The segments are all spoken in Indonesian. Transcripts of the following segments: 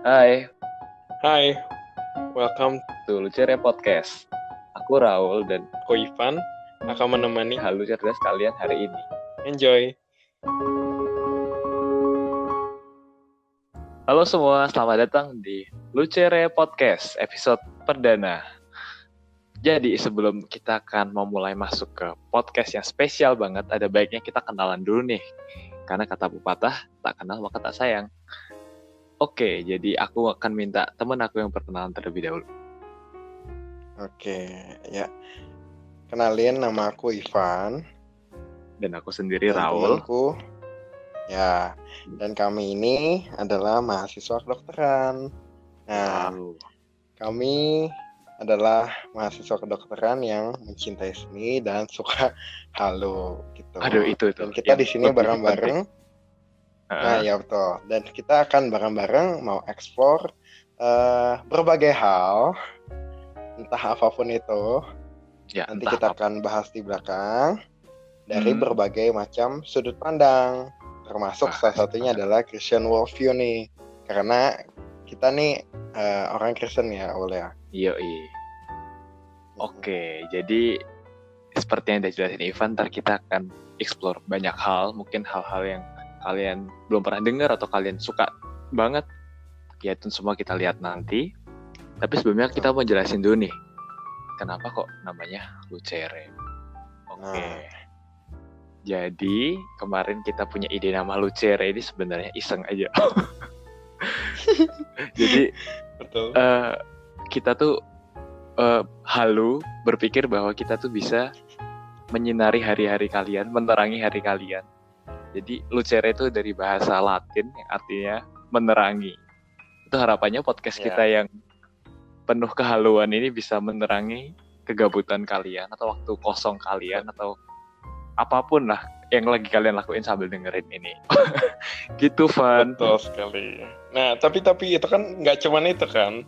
Hai, Hai, welcome to Lucere Podcast. Aku Raul dan to Ivan akan menemani. halo cerdas kalian hari ini. Enjoy. Halo semua, selamat datang di Lucere Podcast episode perdana. Jadi sebelum kita akan memulai masuk ke podcast yang spesial banget, ada baiknya kita kenalan dulu nih. Karena kata pepatah, tak kenal maka tak sayang. Oke, jadi aku akan minta teman aku yang perkenalan terlebih dahulu. Oke, ya. Kenalin, nama aku Ivan. Dan aku sendiri Dan Raul. temanku, ya. Dan kami ini adalah mahasiswa kedokteran. Nah, Wow. kami adalah mahasiswa kedokteran yang mencintai seni dan suka halu gitu. Aduh, itu. Dan kita di sini lebih bareng-bareng. penting. Nah, ya betul. Dan kita akan bareng-bareng mau explore berbagai hal, entah apapun itu. Ya, Nanti kita akan bahas di belakang dari berbagai macam sudut pandang, termasuk salah satunya adalah Christian worldview nih. Karena kita nih orang Kristen ya, Ul ya. Iya. Oke, jadi seperti yang udah jelasin Ivan, ntar kita akan explore banyak hal, mungkin hal-hal yang kalian belum pernah dengar atau kalian suka banget. Ya itu semua kita lihat nanti. Tapi sebelumnya kita mau jelasin dulu nih, kenapa kok namanya Lucere. Oke. Jadi kemarin kita punya ide nama Lucere ini sebenarnya iseng aja. Jadi betul. Kita tuh halu berpikir bahwa kita tuh bisa menyinari hari-hari kalian, menerangi hari kalian. Jadi Lucere itu dari bahasa Latin yang artinya menerangi. Itu harapannya podcast kita yang penuh kehaluan ini bisa menerangi kegabutan kalian atau waktu kosong kalian atau apapun lah yang lagi kalian lakuin sambil dengerin ini. Gitu, Van. Betul sekali. Nah, tapi itu kan nggak cuman itu kan.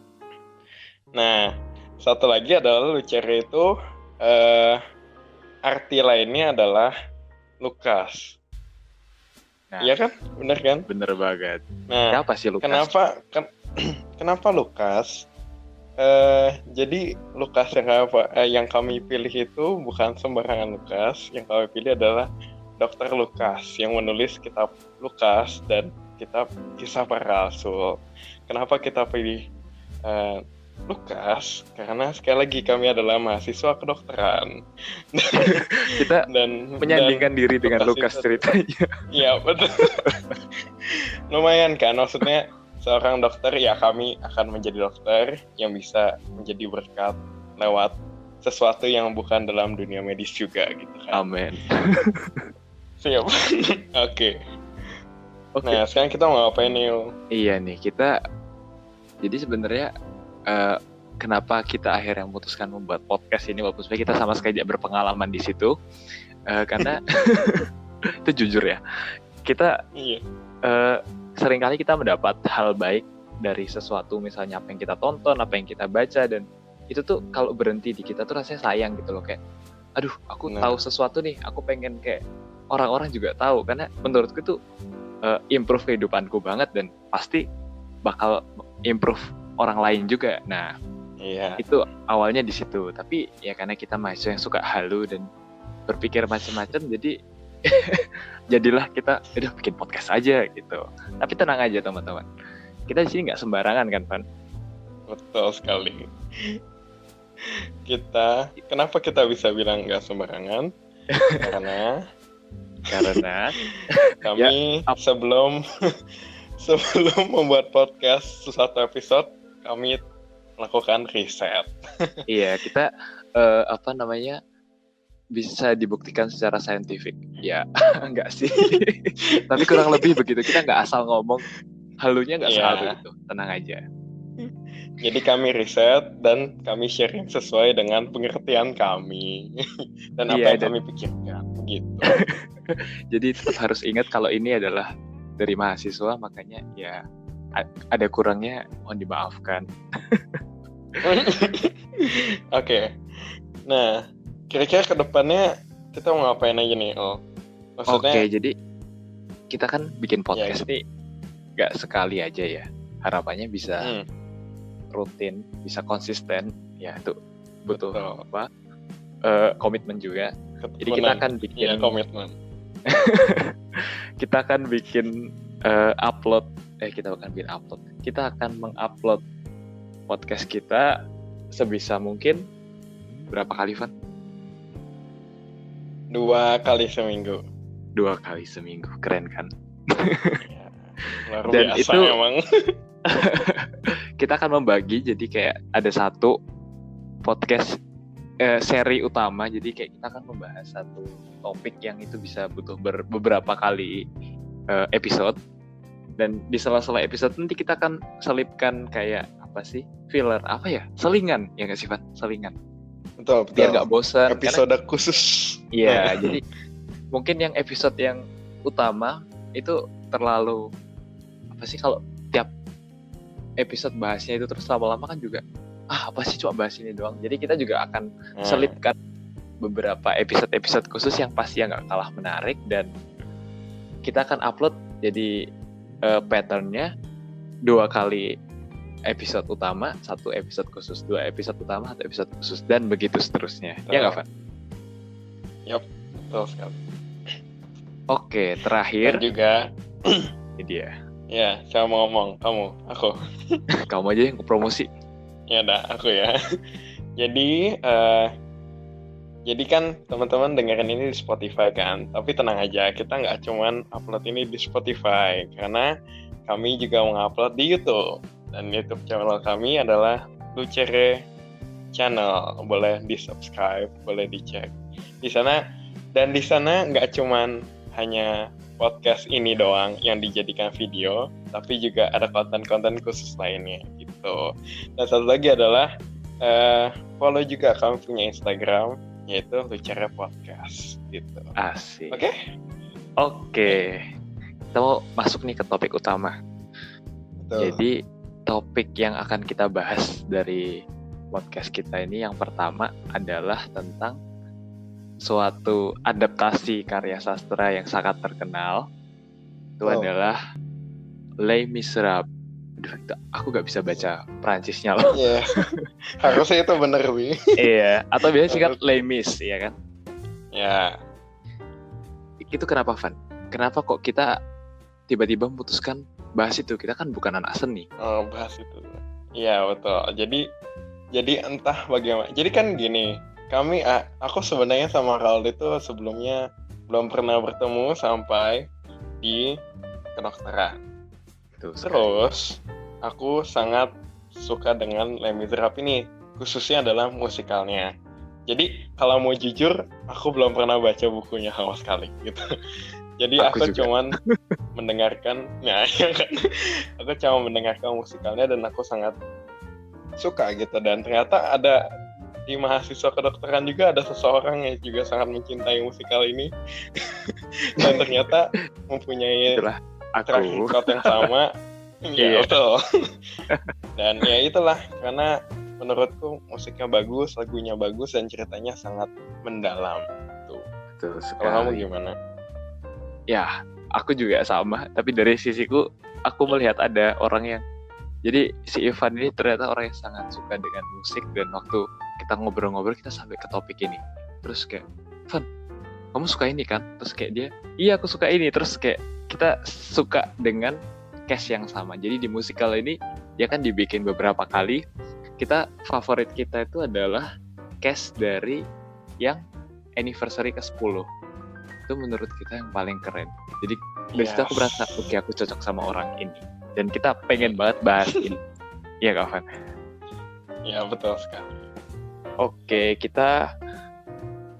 Nah, satu lagi adalah Lucere itu arti lainnya adalah Lukas. Nah, iya kan? Bener kan? Bener banget. Nah, siapa sih Lukas? Kenapa Lukas? Jadi Lukas yang kami pilih itu bukan sembarangan Lukas. Yang kami pilih adalah Dr. Lukas yang menulis kitab Lukas dan kitab Kisah Para Rasul. Kenapa kita pilih Lukas? Karena sekali lagi kami adalah mahasiswa kedokteran. Kita menyandingkan diri dengan Lukas ceritanya. Iya, betul. Lumayan kan, maksudnya seorang dokter, ya kami akan menjadi dokter yang bisa menjadi berkat lewat sesuatu yang bukan dalam dunia medis juga gitu kan. Amin. Siap. Oke. Nah, sekarang kita mau ngapain nih? Iya nih, kita jadi sebenarnya kenapa kita akhirnya memutuskan membuat podcast ini walaupun sebenarnya kita sama sekali tidak berpengalaman di situ, karena itu jujur ya, kita seringkali kita mendapat hal baik dari sesuatu, misalnya apa yang kita tonton, apa yang kita baca, dan itu tuh kalau berhenti di kita tuh rasanya sayang gitu loh, kayak aduh aku tahu sesuatu nih, aku pengen kayak orang-orang juga tahu, karena menurutku tuh improve kehidupanku banget dan pasti bakal improve orang lain juga. Nah, itu awalnya di situ. Tapi ya karena kita mahasiswa yang suka halu dan berpikir macam-macam, jadi jadilah kita udah bikin podcast aja gitu. Tapi tenang aja teman-teman, kita di sini nggak sembarangan kan, Van? Betul sekali. Kenapa kita bisa bilang nggak sembarangan? Karena kami sebelum membuat podcast satu episode, kami melakukan riset. Iya, kita bisa dibuktikan secara saintifik. Ya, enggak sih. Tapi kurang lebih begitu. Kita nggak asal ngomong, halunya nggak sehalu itu. Tenang aja. Jadi kami riset dan kami sharing sesuai dengan pengertian kami dan apa yang kami pikirkan. Begitu. Jadi tetap harus ingat kalau ini adalah dari mahasiswa, makanya ya ada kurangnya mohon dimaafkan. Oke. Nah, kira-kira ke depannya kita mau ngapain aja nih? Maksudnya, jadi kita kan bikin podcast nih gak sekali aja ya. harapannya bisa rutin, bisa konsisten. Ya itu butuh komitmen juga. Jadi kita akan bikin komitmen. Kita akan bikin kita akan mengupload podcast kita sebisa mungkin. Berapa kali, Van? 2 kali seminggu. 2 kali seminggu, keren kan? Ya, luar dan biasa itu emang. Kita akan membagi, jadi kayak ada satu podcast seri utama, jadi kayak kita akan membahas satu topik yang itu bisa butuh beberapa kali episode, dan di sela-sela episode nanti kita akan selipkan kayak apa sih, filler, apa ya, selingan, ya nggak sih, Van? Selingan. Betul. Biar nggak bosan. Episode khusus. Iya, jadi mungkin yang episode yang utama itu terlalu apa sih, kalau tiap episode bahasnya itu terus lama-lama kan juga apa sih cuma bahas ini doang. Jadi kita juga akan selipkan beberapa episode khusus yang pasti nggak kalah menarik, dan kita akan upload jadi patternnya 2 kali episode utama, 1 episode khusus, 2 episode utama, 1 episode khusus, dan begitu seterusnya. Ya nggak, Van? Yap, betul sekali. Oke, terakhir dan juga ini dia. Ya, saya mau ngomong, aku. Kamu aja yang promosi. Ya dah, aku ya. Jadi kan teman-teman dengerin ini di Spotify kan, tapi tenang aja, kita nggak cuman upload ini di Spotify, karena kami juga mengupload di YouTube. Dan YouTube channel kami adalah Lucere Channel, boleh di subscribe, boleh dicek di sana. Dan di sana nggak cuman hanya podcast ini doang yang dijadikan video, tapi juga ada konten-konten khusus lainnya gitu. Dan satu lagi adalah follow juga kami punya Instagram, yaitu Lucere Podcast gitu. Asik. Oke. Kita mau masuk nih ke topik utama. Betul. Jadi topik yang akan kita bahas dari podcast kita ini yang pertama adalah tentang suatu adaptasi karya sastra yang sangat terkenal. Itu adalah Les Miserables. Aku gak bisa baca Perancisnya loh. Iya. Harusnya itu bener, Wi. Iya, atau biasanya singkat Les Mis, ya kan? Ya. Itu kenapa, Van? Kenapa kok kita tiba-tiba memutuskan bahas itu? Kita kan bukan anak seni. Bahas itu. Iya, betul. Jadi entah bagaimana. Jadi kan gini, aku sebenarnya sama Raul itu sebelumnya belum pernah bertemu sampai di kedokteran. Terus aku sangat suka dengan Les Miserables ini, khususnya adalah musikalnya. Jadi kalau mau jujur, aku belum pernah baca bukunya sama sekali gitu. Jadi aku cuman mendengarkan, aku cuma mendengarkan musikalnya dan aku sangat suka gitu. Dan ternyata ada di mahasiswa kedokteran juga ada seseorang yang juga sangat mencintai musikal ini dan ternyata mempunyai track record yang sama. Ya betul. Dan ya itulah, karena menurutku musiknya bagus, lagunya bagus, dan ceritanya sangat mendalam. Betul sekali. Kalau kamu gimana? Ya, aku juga sama. Tapi dari sisiku, aku melihat ada orang yang, jadi si Ivan ini ternyata orang yang sangat suka dengan musik, dan waktu kita ngobrol-ngobrol kita sampai ke topik ini. Terus kayak, Ivan, kamu suka ini kan? Terus kayak dia, iya aku suka ini. Terus kayak kita suka dengan cast yang sama. Jadi di musikal ini dia kan dibikin beberapa kali. Favorit kita itu adalah cast dari yang anniversary ke-10. Itu menurut kita yang paling keren. Jadi dari situ aku merasa, oke, aku cocok sama orang ini. Dan kita pengen banget bahas ini. Iya Kak Van? Ya betul sekali. Oke, kita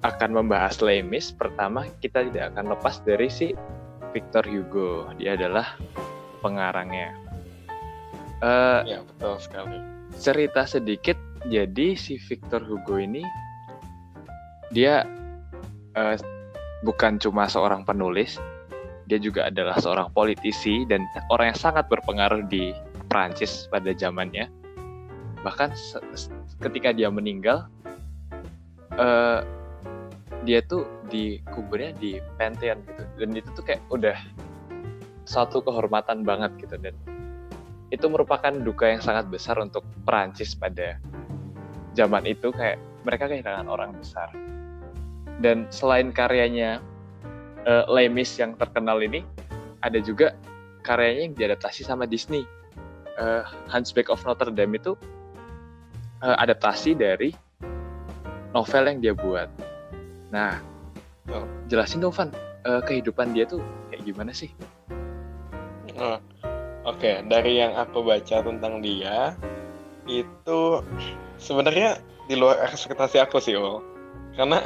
akan membahas Les Mis. Pertama kita tidak akan lepas dari si Victor Hugo. Dia adalah pengarangnya. Ya betul sekali. Cerita sedikit, jadi si Victor Hugo ini dia bukan cuma seorang penulis, dia juga adalah seorang politisi dan orang yang sangat berpengaruh di Prancis pada zamannya. Bahkan ketika dia meninggal, dia tuh dikuburnya di Pantheon gitu, dan itu tuh kayak udah suatu kehormatan banget gitu. Dan itu merupakan duka yang sangat besar untuk Perancis pada zaman itu, kayak mereka kehilangan orang besar. Dan selain karyanya Les Mis yang terkenal ini, ada juga karyanya yang diadaptasi sama Disney. Hunchback of Notre Dame itu adaptasi dari novel yang dia buat. Nah, jelasin dong Van, kehidupan dia tuh kayak gimana sih? Oke, dari yang aku baca tentang dia, itu sebenarnya di luar ekspektasi aku sih, Ul. Karena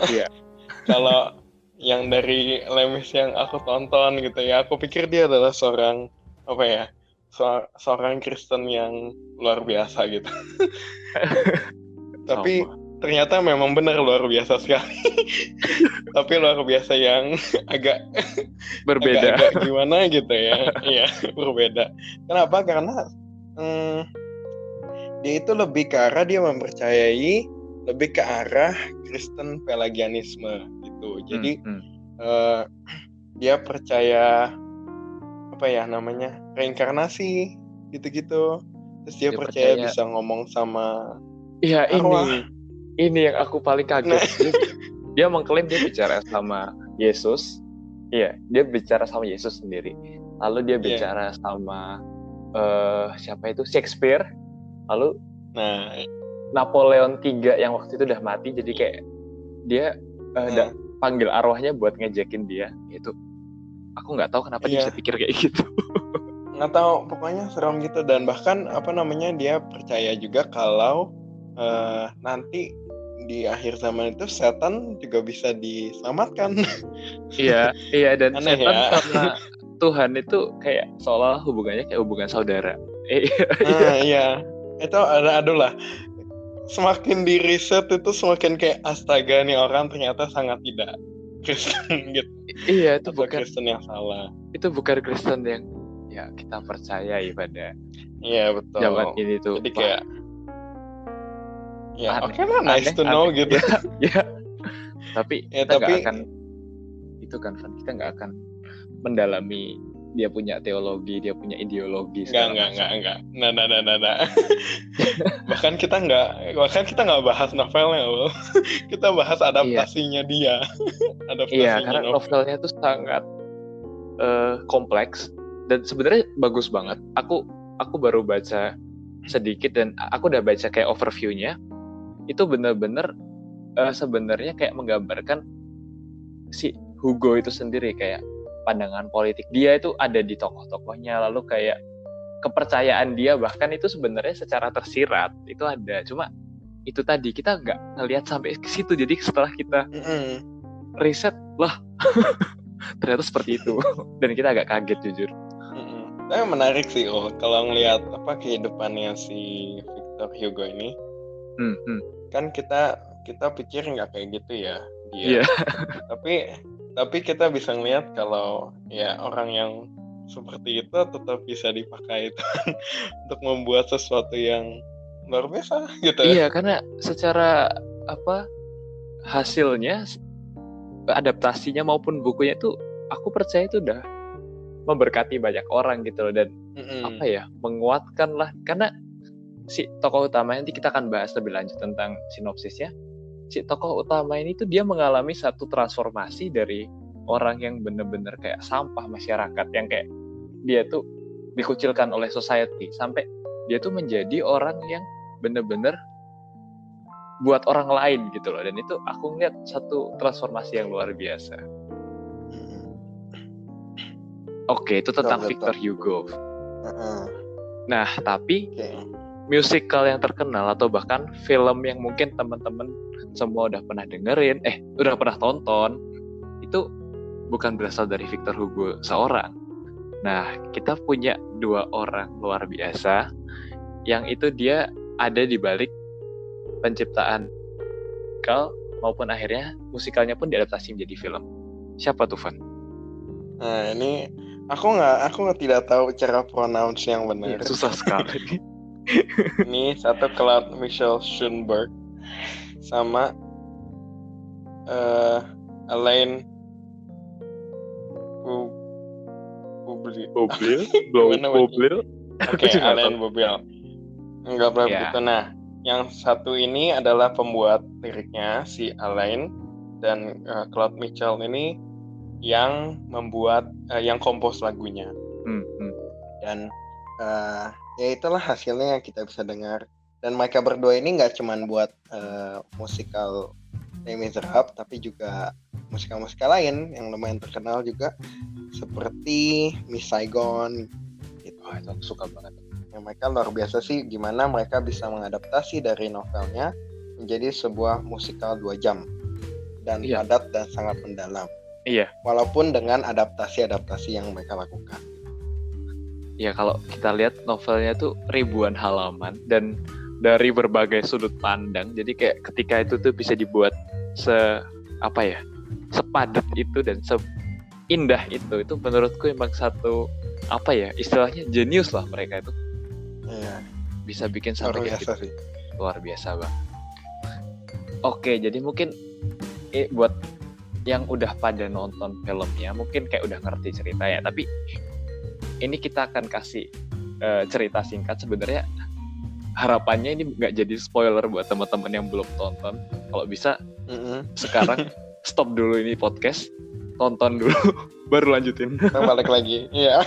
kalau yang dari Les Mis yang aku tonton gitu ya, aku pikir dia adalah seorang seorang Kristen yang luar biasa gitu. Tapi ternyata memang benar luar biasa sekali. Tapi luar biasa yang agak berbeda. agak gimana gitu ya. Iya, berbeda. Kenapa? Karena dia itu lebih ke arah dia mempercayai lebih ke arah Kristen Pelagianisme gitu. Jadi dia percaya reinkarnasi gitu-gitu. Terus dia percaya bisa ngomong sama arwah. Ini yang aku paling kaget. Dia mengklaim dia bicara sama Yesus. Iya, dia bicara sama Yesus sendiri. Lalu dia bicara sama siapa itu? Shakespeare. Lalu Napoleon III yang waktu itu udah mati, jadi kayak dia panggil arwahnya buat ngejekin dia. Itu aku nggak tahu kenapa dia bisa pikir kayak gitu. Nggak tahu, pokoknya seram gitu. Dan bahkan dia percaya juga kalau nanti di akhir zaman itu setan juga bisa diselamatkan. Iya, dan aneh setan ya? sama Tuhan itu kayak seolah hubungannya kayak hubungan saudara. Iya. Itu aduh, semakin di riset itu semakin kayak astaga nih orang ternyata sangat tidak Kristen gitu. Iya, itu atau bukan Kristen yang salah. Itu bukan Kristen yang ya kita percayai pada betul. zaman ini tuh. Jadi kayak nice to aneh, know gitu. Tapi kita nggak akan itu kan, kita nggak akan mendalami dia punya teologi, dia punya ideologi. Enggak. Nah. bahkan kita nggak bahas novelnya loh. Kita bahas adaptasinya dia. Karena novelnya tuh sangat kompleks dan sebenarnya bagus banget. Aku baru baca sedikit dan aku udah baca kayak overview-nya. Itu benar-benar sebenarnya kayak menggambarkan si Hugo itu sendiri, kayak pandangan politik dia itu ada di tokoh-tokohnya, lalu kayak kepercayaan dia bahkan itu sebenarnya secara tersirat itu ada, cuma itu tadi kita nggak ngelihat sampai ke situ. Jadi setelah kita riset lah ternyata seperti itu dan kita agak kaget jujur. Tapi menarik sih kalau ngelihat kehidupannya si Victor Hugo ini. Kan kita pikir nggak kayak gitu ya dia. Tapi kita bisa ngelihat kalau ya orang yang seperti itu tetap bisa dipakai itu untuk membuat sesuatu yang luar biasa gitu. Iya, karena secara hasilnya, adaptasinya maupun bukunya tuh aku percaya itu udah memberkati banyak orang gitu loh, dan menguatkan lah, karena si tokoh utama, nanti kita akan bahas lebih lanjut tentang sinopsisnya. Si tokoh utama ini tuh dia mengalami satu transformasi dari orang yang bener-bener kayak sampah masyarakat, yang kayak dia tuh dikucilkan oleh society, sampai dia tuh menjadi orang yang bener-bener buat orang lain gitu loh. Dan itu aku ngeliat satu transformasi yang luar biasa. Oke, itu tentang Victor Hugo. Nah, tapi musikal yang terkenal atau bahkan film yang mungkin teman-teman semua udah pernah dengerin, udah pernah tonton, itu bukan berasal dari Victor Hugo seorang. Nah, kita punya dua orang luar biasa yang itu dia ada di balik penciptaan musikal maupun akhirnya musikalnya pun diadaptasi menjadi film. Siapa tuh, Van? Nah, ini aku tidak tahu cara pronounce yang benar. Susah sekali. Ini satu Claude Michel Schoenberg sama Alain Boublil. Oke, Alain Bobel. Enggak berapa Ya. gitu. Nah, yang satu ini adalah pembuat liriknya si Alain, dan Claude Mitchell ini yang membuat yang kompos lagunya. Dan ya itulah hasilnya yang kita bisa dengar. Dan mereka berdua ini nggak cuman buat musikal Les Miserables, tapi juga musikal-musikal lain yang lumayan terkenal juga, seperti Miss Saigon gitu. Itu aku suka banget. Yang mereka luar biasa sih gimana mereka bisa mengadaptasi dari novelnya menjadi sebuah musikal 2 jam dan padat dan sangat mendalam. Iya. Walaupun dengan adaptasi-adaptasi yang mereka lakukan. Ya kalau kita lihat novelnya tuh ribuan halaman dan dari berbagai sudut pandang. Jadi kayak ketika itu tuh bisa dibuat sepadat itu dan seindah itu menurutku emang satu istilahnya jenius lah mereka itu. Iya. Bisa bikin sampai kayak gitu. Sih. Luar biasa bang. Oke, jadi mungkin buat yang udah pada nonton filmnya mungkin kayak udah ngerti ceritanya, tapi ini kita akan kasih cerita singkat. Sebenarnya harapannya ini nggak jadi spoiler buat teman-teman yang belum tonton. Kalau bisa sekarang stop dulu ini podcast, tonton dulu, baru lanjutin. Kita balik lagi. Iya.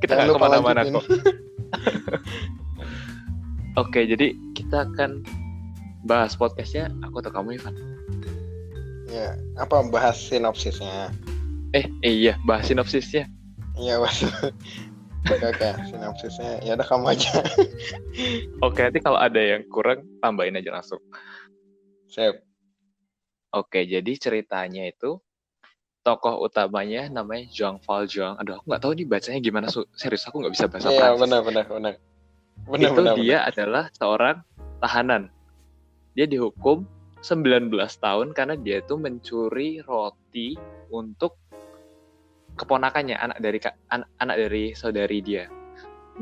Kita nggak kemana-mana kok. Oke, jadi kita akan bahas podcastnya aku atau kamu, Ivan? Ya, apa bahas sinopsisnya? Iya, bahas sinopsisnya. Iya, Mas. Oke, sinopsisnya. Ya udah kamu aja. Oke, nanti kalau ada yang kurang tambahin aja langsung. Siap. Oke, jadi ceritanya itu tokoh utamanya namanya Jean Valjean. Aduh, aku nggak tahu nih bacanya gimana. Serius, aku nggak bisa bahasa Prancis. Iya, benar. Dia adalah seorang tahanan. Dia dihukum 19 tahun karena dia itu mencuri roti untuk keponakannya, anak dari saudari dia.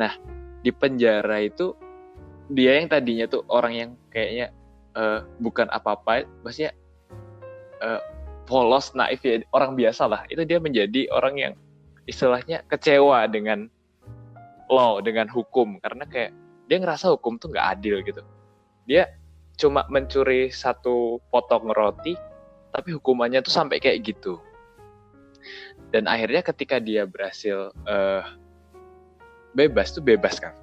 Nah, di penjara itu dia yang tadinya tuh orang yang kayaknya bukan apa-apa, maksudnya polos, naif ya, orang biasa lah. Itu dia menjadi orang yang istilahnya kecewa dengan law, dengan hukum, karena kayak dia ngerasa hukum tuh nggak adil gitu. Dia cuma mencuri 1 potong roti, tapi hukumannya tuh sampai kayak gitu. Dan akhirnya ketika dia berhasil bebas kan.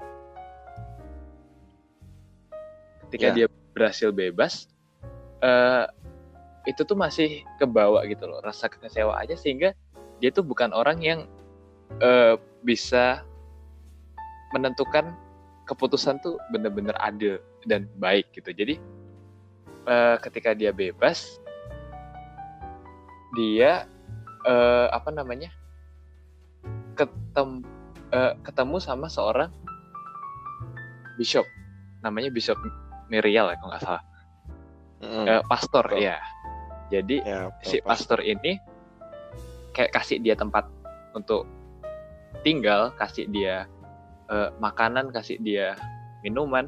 Ketika dia berhasil bebas, itu tuh masih kebawa gitu loh, rasa kecewa aja, sehingga dia tuh bukan orang yang bisa menentukan keputusan tuh benar-benar adil dan baik gitu. Jadi ketika dia bebas, dia ketemu sama seorang bishop, namanya Bishop Myriel ya kalau nggak salah, pastor ya. Jadi si pastor ini kayak kasih dia tempat untuk tinggal, kasih dia makanan, kasih dia minuman,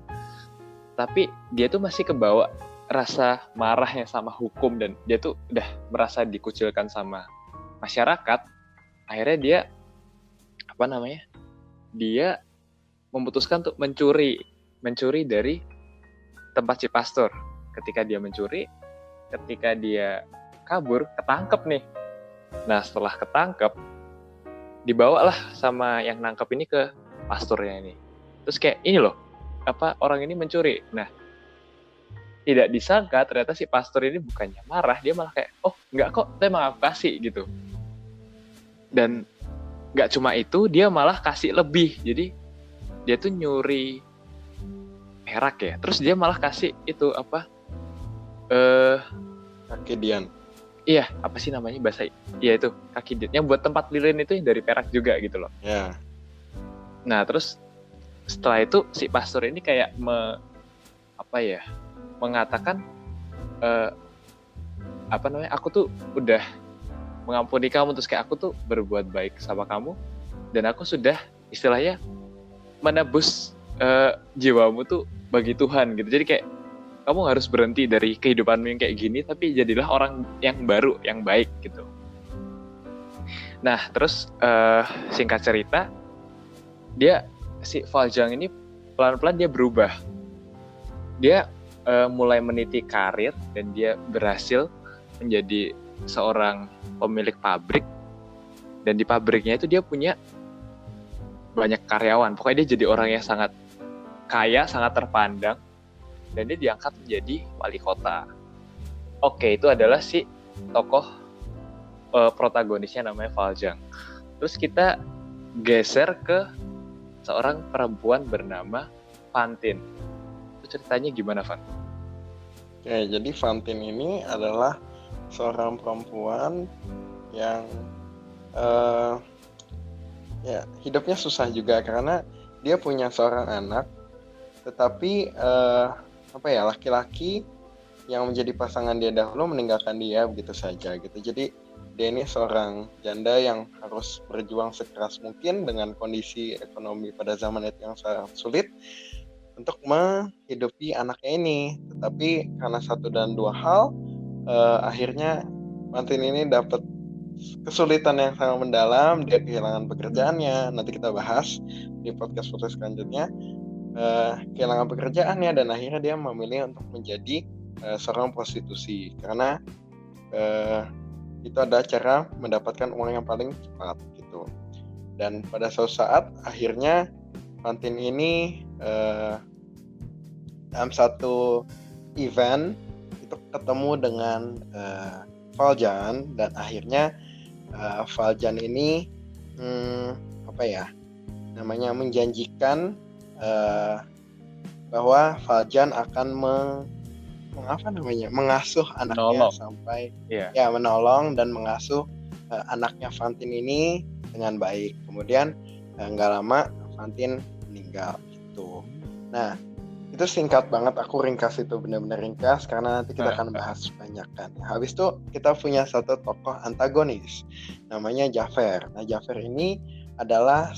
tapi dia tuh masih kebawa rasa marahnya sama hukum, dan dia tuh udah merasa dikucilkan sama masyarakat. Akhirnya dia dia memutuskan untuk mencuri dari tempat si pastor. Ketika dia mencuri, ketika dia kabur, ketangkep nih. Nah, setelah ketangkep, dibawalah sama yang nangkep ini ke pastornya ini. Terus kayak ini loh, orang ini mencuri. Nah, tidak disangka ternyata si pastor ini bukannya marah, dia malah kayak, oh enggak kok, emang aku kasih gitu. Dan enggak cuma itu, dia malah kasih lebih. Jadi dia tuh nyuri perak ya, terus dia malah kasih itu kaki dian. Iya, apa sih namanya bahasa? Iya itu, kaki dian. Yang buat tempat lilin itu yang dari perak juga gitu loh. Ya. Nah, terus setelah itu si pastor ini kayak mengatakan aku tuh udah mengampuni kamu, terus kayak aku tuh berbuat baik sama kamu, dan aku sudah istilahnya menebus jiwamu tuh bagi Tuhan gitu. Jadi kayak kamu harus berhenti dari kehidupanmu yang kayak gini, tapi jadilah orang yang baru, yang baik gitu. Nah, terus singkat cerita, dia si Valjean ini pelan-pelan dia berubah. Dia mulai meniti karir dan dia berhasil menjadi seorang pemilik pabrik, dan di pabriknya itu dia punya banyak karyawan. Pokoknya dia jadi orang yang sangat kaya, sangat terpandang, dan dia diangkat menjadi wali kota. Oke, itu adalah si tokoh protagonisnya namanya Valjean. Terus kita geser ke seorang perempuan bernama Fantine. Itu ceritanya gimana, Van? Ya, jadi Fantine ini adalah seorang perempuan yang ya hidupnya susah juga karena dia punya seorang anak, tetapi laki-laki yang menjadi pasangan dia dahulu meninggalkan dia begitu saja gitu. Jadi dia ini seorang janda yang harus berjuang sekeras mungkin dengan kondisi ekonomi pada zaman itu yang sangat sulit untuk menghidupi anaknya ini. Tetapi karena satu dan dua hal, akhirnya Fantine ini dapat kesulitan yang sangat mendalam. Dia kehilangan pekerjaannya, nanti kita bahas di podcast-podcast selanjutnya. Kehilangan pekerjaannya dan akhirnya dia memilih untuk menjadi seorang prostitusi karena itu adalah cara mendapatkan uang yang paling cepat gitu. Dan pada suatu saat akhirnya Fantine ini dalam satu event itu ketemu dengan Valjean, dan akhirnya Valjean ini menjanjikan bahwa Valjean akan mengasuh anaknya sampai menolong dan mengasuh anaknya Fantine ini dengan baik. Kemudian nggak lama Fantine meninggal gitu. Nah, itu singkat banget, aku ringkas itu, benar-benar ringkas karena nanti kita akan bahas banyak kan. Habis itu kita punya satu tokoh antagonis namanya Javert. Nah, Javert ini adalah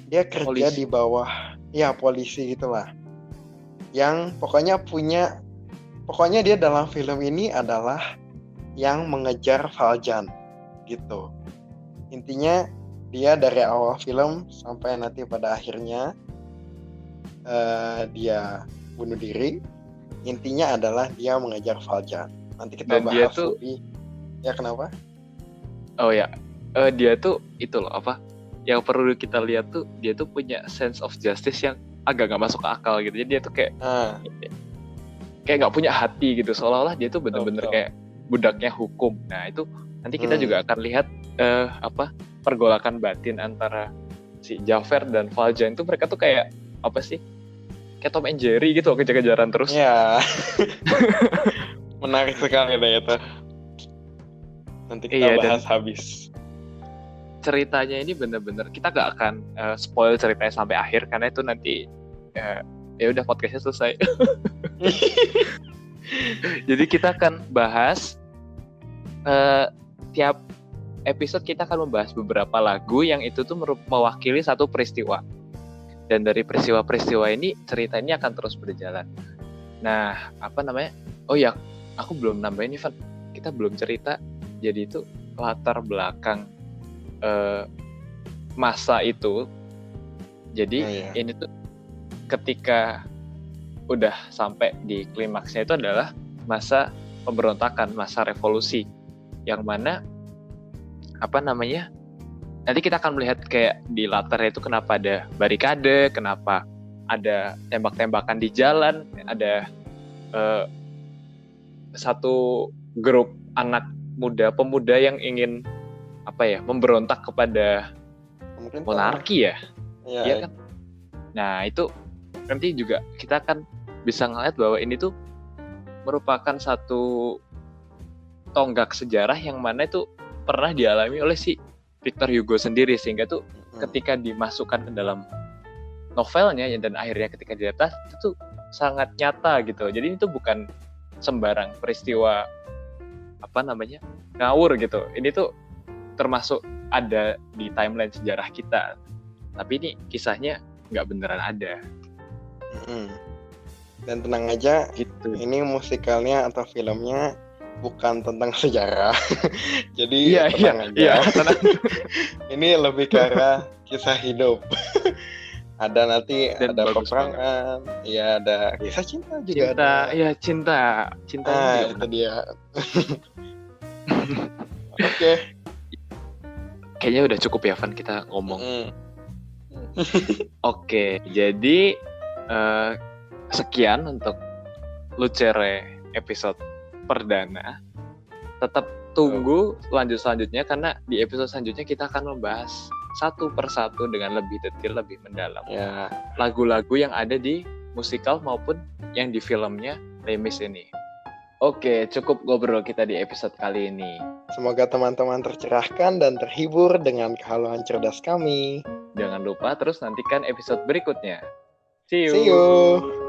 dia kerja polisi di bawah polisi gitulah. Yang pokoknya dia dalam film ini adalah yang mengejar Valjean gitu. Intinya dia dari awal film sampai nanti pada akhirnya dia bunuh diri. Intinya adalah dia mengejar Valjean. Nanti kita bahas dia tuh, lebih. Ya, kenapa? Oh ya, dia tuh itu loh yang perlu kita lihat tuh, dia tuh punya sense of justice yang agak nggak masuk akal gitu. Jadi dia tuh kayak nggak punya hati gitu, seolah-olah dia tuh bener-bener kayak budaknya hukum. Nah itu nanti kita juga akan lihat pergolakan batin antara si Javert dan Valjean. Itu mereka tuh kayak apa sih? Kayak Tom and Jerry gitu, kejar-kejaran terus. Ya. Menarik sekali deh itu. Nanti kita bahas habis. Ceritanya ini bener-bener kita gak akan spoil ceritanya sampai akhir karena itu nanti ya udah podcastnya selesai. Jadi kita akan bahas tiap episode kita akan membahas beberapa lagu yang itu tuh mewakili satu peristiwa. Dan dari peristiwa-peristiwa ini cerita ini akan terus berjalan. Nah, oh ya, aku belum nambahin nih, Van. Kita belum cerita. Jadi itu latar belakang masa itu. Jadi ini tuh ketika udah sampai di klimaksnya itu adalah masa pemberontakan, masa revolusi, yang mana nanti kita akan melihat kayak di latarnya itu kenapa ada barikade, kenapa ada tembak-tembakan di jalan, ada satu grup anak muda, pemuda yang ingin memberontak kepada monarki ya. Iya kan? Nah, itu nanti juga kita akan bisa ngeliat bahwa ini tuh merupakan satu tonggak sejarah yang mana itu pernah dialami oleh si Victor Hugo sendiri, sehingga tuh ketika dimasukkan ke dalam novelnya dan akhirnya ketika diadaptasi itu tuh sangat nyata gitu. Jadi ini tuh bukan sembarang peristiwa ngawur gitu. Ini tuh termasuk ada di timeline sejarah kita, tapi ini kisahnya nggak beneran ada. Dan tenang aja gitu. Ini musikalnya atau filmnya bukan tentang sejarah. Jadi tenang aja. Iya, tenang. Ini lebih ke arah kisah hidup. Ada nanti Dan ada bagus peperangan, ya ada kisah cinta juga Cinta, ada. ya cinta Nah, juga itu menarik. dia. Oke. Kayaknya udah cukup ya Van kita ngomong. Mm. Oke, jadi sekian untuk Lucere episode perdana. Tetap tunggu selanjutnya karena di episode selanjutnya kita akan membahas satu persatu dengan lebih detail, lebih mendalam. Ya, Lagu-lagu yang ada di musikal maupun yang di filmnya Les Mis ini. Oke, cukup ngobrol kita di episode kali ini. semoga teman-teman tercerahkan dan terhibur dengan kehaluan cerdas kami. Jangan lupa terus nantikan episode berikutnya. See you. See you.